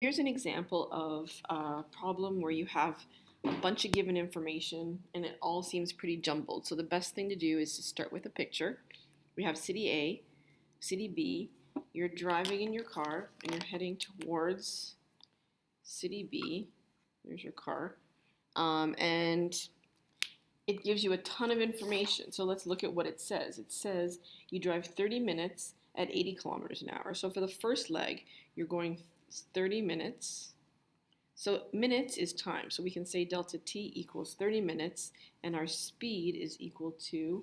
Here's an example of a problem where you have a bunch of given information and it all seems pretty jumbled. So the best thing to do is to start with a picture. We have city A, city B. You're driving in your car and you're heading towards city B. There's your car. And it gives you a ton of information. So let's look at what it says. It says you drive 30 minutes at 80 kilometers an hour. So for the first leg, you're going 30 minutes. So minutes is time. So we can say delta t equals 30 minutes, and our speed is equal to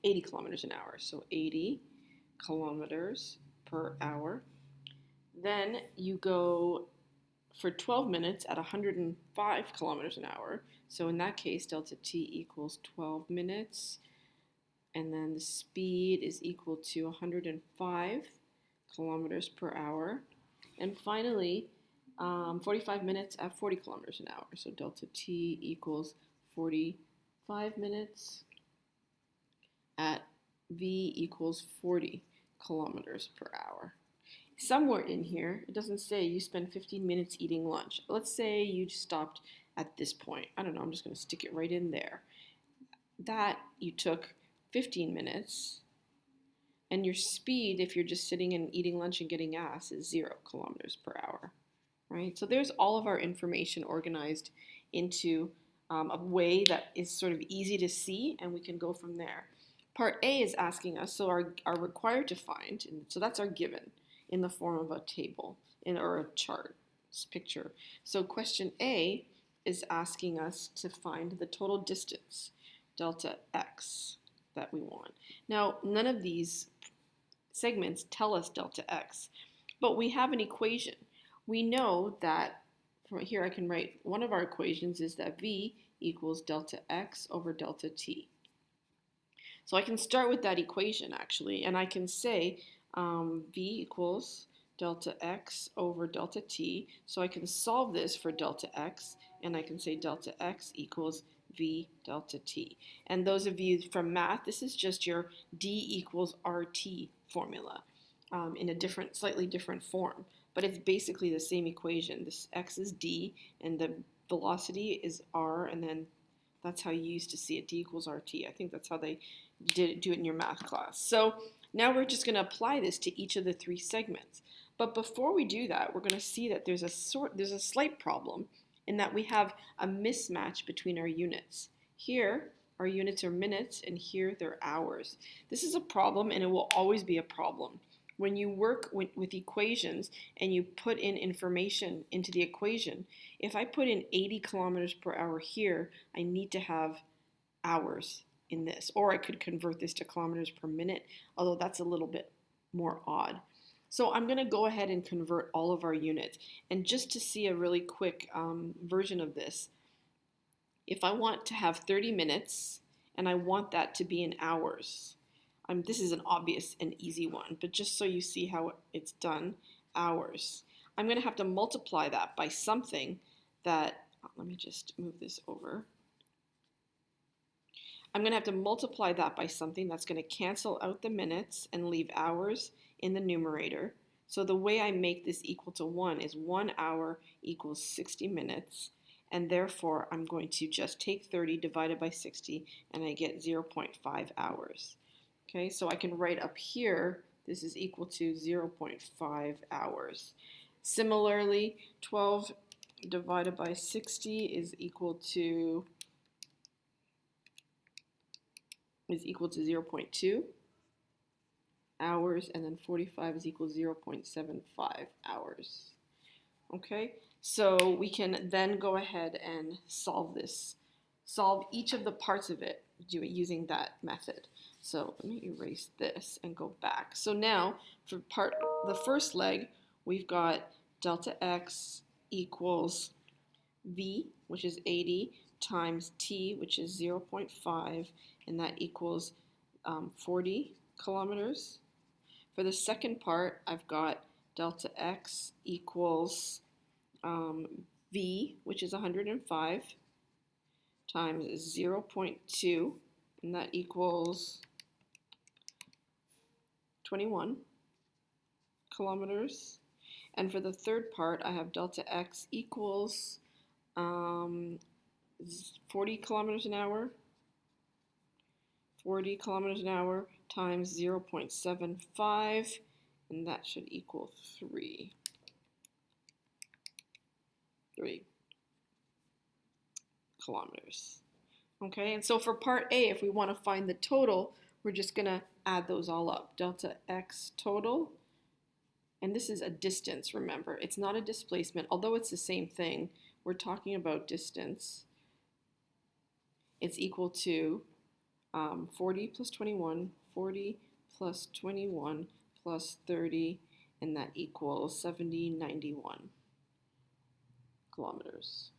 80 kilometers an hour. So 80 kilometers per hour. Then you go for 12 minutes at 105 kilometers an hour. So in that case, delta t equals 12 minutes. And then the speed is equal to 105 kilometers per hour. And finally, 45 minutes at 40 kilometers an hour. So delta t equals 45 minutes at v equals 40 kilometers per hour. Somewhere in here, it doesn't say you spend 15 minutes eating lunch. Let's say you stopped at this point. I don't know, I'm just going to stick it right in there. That you took 15 minutes, and your speed, if you're just sitting and eating lunch and getting gas, is 0 kilometers per hour, right? So there's all of our information organized into a way that is sort of easy to see, and we can go from there. Part A is asking us, so are required to find, and so that's our given in the form of a table or a chart picture. So question A is asking us to find the total distance, delta x, that we want. Now, none of these segments tell us delta x, but we have an equation. We know that, from here I can write, one of our equations is that v equals delta x over delta t. So I can start with that equation actually, and I can say v equals delta x over delta t. So I can solve this for delta x, and I can say delta x equals v delta t. And those of you from math, this is just your d equals rt formula in a slightly different form. But it's basically the same equation. This x is d, and the velocity is r, and then that's how you used to see it, d equals rt. I think that's how they do it in your math class. So now we're just going to apply this to each of the three segments. But before we do that, we're going to see that there's a slight problem in that we have a mismatch between our units. Here, our units are minutes, and here they're hours. This is a problem, and it will always be a problem. When you work with equations and you put in information into the equation, if I put in 80 kilometers per hour here, I need to have hours in this. Or I could convert this to kilometers per minute, although that's a little bit more odd. So I'm going to go ahead and convert all of our units. And just to see a really quick version of this, if I want to have 30 minutes and I want that to be in hours, this is an obvious and easy one, but just so you see how it's done, hours. I'm going to have to multiply that by something that, let me just move this over. I'm going to have to multiply that by something that's going to cancel out the minutes and leave hours in the numerator. So the way I make this equal to 1 is 1 hour equals 60 minutes, and therefore I'm going to just take 30 divided by 60, and I get 0.5 hours. Okay, so I can write up here, this is equal to 0.5 hours. Similarly, 12 divided by 60 is equal to 0.2 hours, and then 45 is equal to 0.75 hours. Okay, so we can then go ahead and solve each of the parts of it using that method. So let me erase this and go back. So now for the first leg, we've got delta x equals v, which is 80, times t, which is 0.5, and that equals 40 kilometers. For the second part, I've got delta x equals v, which is 105, times 0.2, and that equals 21 kilometers. And for the third part, I have delta x equals 40 kilometers an hour, 40 kilometers an hour times 0.75, and that should equal 3 kilometers. Okay, and so for part A, if we want to find the total, we're just going to add those all up. Delta x total, and this is a distance, remember. It's not a displacement, although it's the same thing. We're talking about distance. It's equal to 40 plus 21, 40 plus 21 plus 30, and that equals 7091 kilometers.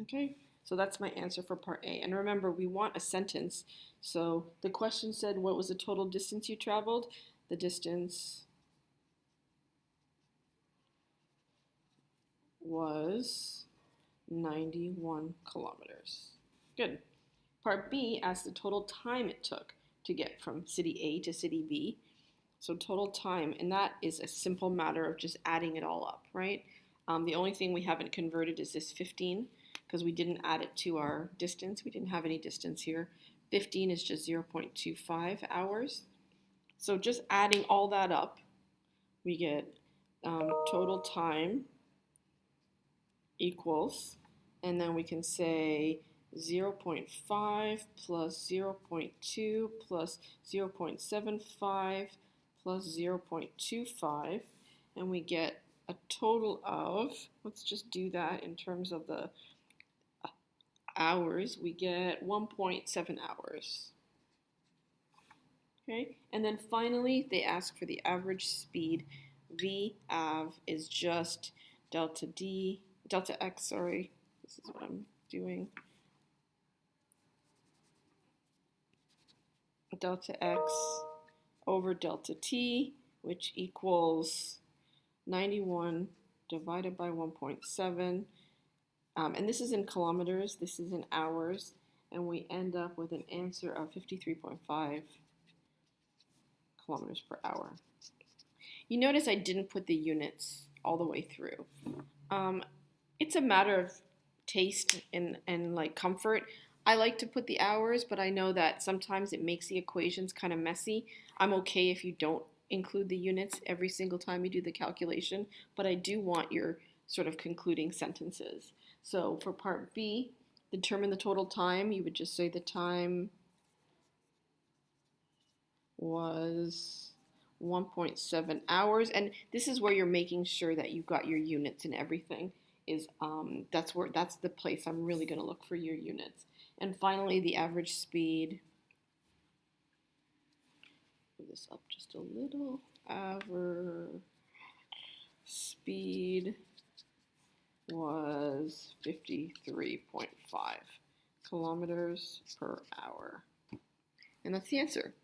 Okay, so that's my answer for part A. And remember, we want a sentence. So the question said, what was the total distance you traveled? The distance was 91 kilometers. Good. Part B asks the total time it took to get from city A to city B. So total time, and that is a simple matter of just adding it all up, right? The only thing we haven't converted is this 15, because we didn't add it to our distance. We didn't have any distance here. 15 is just 0.25 hours. So just adding all that up, we get total time equals, and then we can say 0.5 plus 0.2 plus 0.75 plus 0.25, and we get a total of, let's just do that in terms of the hours, we get 1.7 hours. Okay, and then finally they ask for the average speed. V_av is just delta x, sorry, this is what I'm doing. Delta x over delta t, which equals 91 divided by 1.7. And this is in kilometers, this is in hours, and we end up with an answer of 53.5 kilometers per hour. You notice I didn't put the units all the way through. It's a matter of taste and like comfort. I like to put the hours, but I know that sometimes it makes the equations kind of messy. I'm okay if you don't include the units every single time you do the calculation, but I do want your sort of concluding sentences. So for part B, determine the total time. You would just say the time was 1.7 hours, and this is where you're making sure that you've got your units and everything. That's the place I'm really going to look for your units. And finally, the average speed. Move this up just a little. Average speed was 53.5 kilometers per hour. And that's the answer.